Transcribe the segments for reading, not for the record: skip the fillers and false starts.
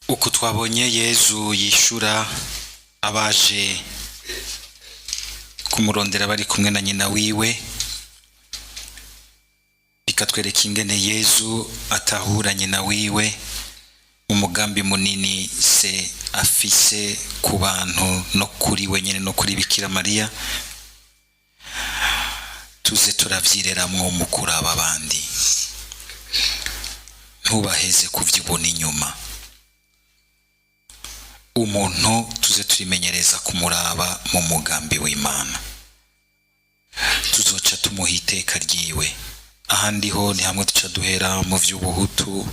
uko twabonye Yezu yishura abaje kumurondera bari kumwe na nyina wiwe, bikatwereka ingene Yezu atahura nyina wiwe umugambi munini se afise ku bantu no kuri we nyene no kuri Bikira Mariya. Tuze turavyireramwo mu kuraba abandi, ntubaheze kuvyibona inyuma. Umuntu tuze turimenyereza kumuraba mu mugambi w'Imana, tuzoca tumuha iteka ryiwe. Ahandi ho ni hamwe duca duhera mu vy'ubuhutu,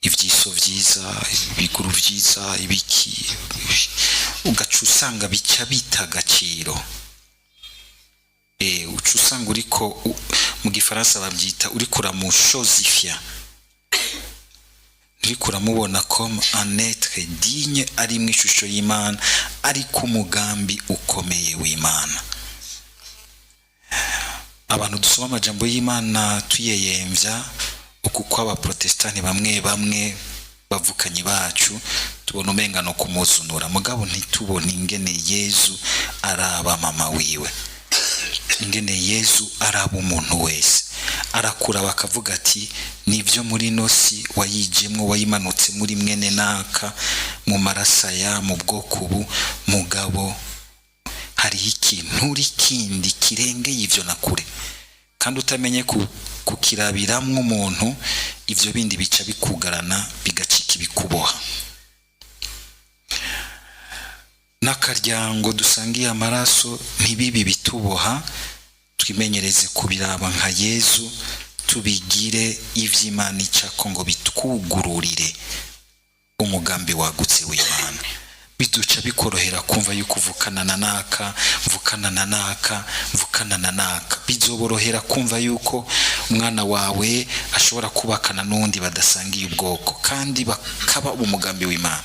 ivyiso vyiza, ibiguru vyiza, ibiki, ugaca usanga bica bita agaciro. Uca usanga uriko mu gifaransa bavyita uriko uramushozifya, uriko uramubona comme un être digne, ari mu ishusho y'Imana, ari ku mugambi ukomeye w'Imana. Abantu dusoma amajambo y'Imana tuyeyemvya uko kw'aba protestani bamwe bamwe bavukanye bacu, tubona umenga no kumuzunura, mugabo ntitubona ingene Yezu araba mama wiwe, ingene Yezu araba umuntu wese, arakura bakavuga ati nivyo muri nosi wayijemwo, wayimanutse muri mwene naka, mu marasaya, mu bwoko ubu, mugabo hari ikintu uri kindi kirengeye ivyo nakure, kandi utamenye kukirabiramwo umuntu, ivyo bindi bica bikugarana bigacika ibikuboha. N'akaryango dusangiye amaraso ntibibi bituboha, twimenyereze kubiraba nka Yezu, tubigire ivy'Imana icako ngo bitwugururire umugambi wagutse w'Imana. Biduca bikorohera kumva yuko uvukana na naka, mvukana na naka, mvukana na naka. Bizoborohera kumva yuko umwana wawe ashobora kubakana n'undi badasangiye ubwoko, kandi bakaba umugambi w'Imana.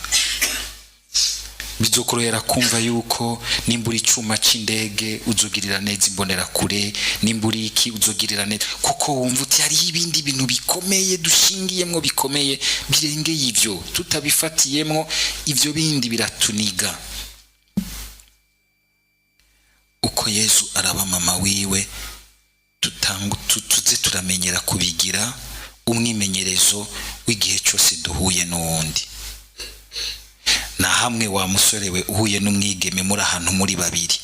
Bizokorohera kumva yuko nimbura icuma c'indege uzogirira neza imbonera kure, nimbura iki uzogirira neza, kuko wumva uti hariho ibindi bintu bikomeye dushingiyemwo, bikomeye birengeye ivyo, tutabifatiyemwo ivyo bindi biratuniga. Uko Yezu araba mama wiwe, tuze turamenyera kubigira umwimenyerezo w'igihe cyose duhuye n'uwundi. Na hamwe wa musore we uhuye n'umwigeme muri ahantu muri babiri,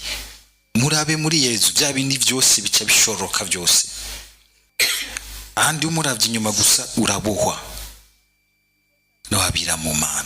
murabe muri Yezu, bya bindi byose bica bishoroka byose. Ahandi umuravye inyuma gusa urabohwa no abira mu Mana.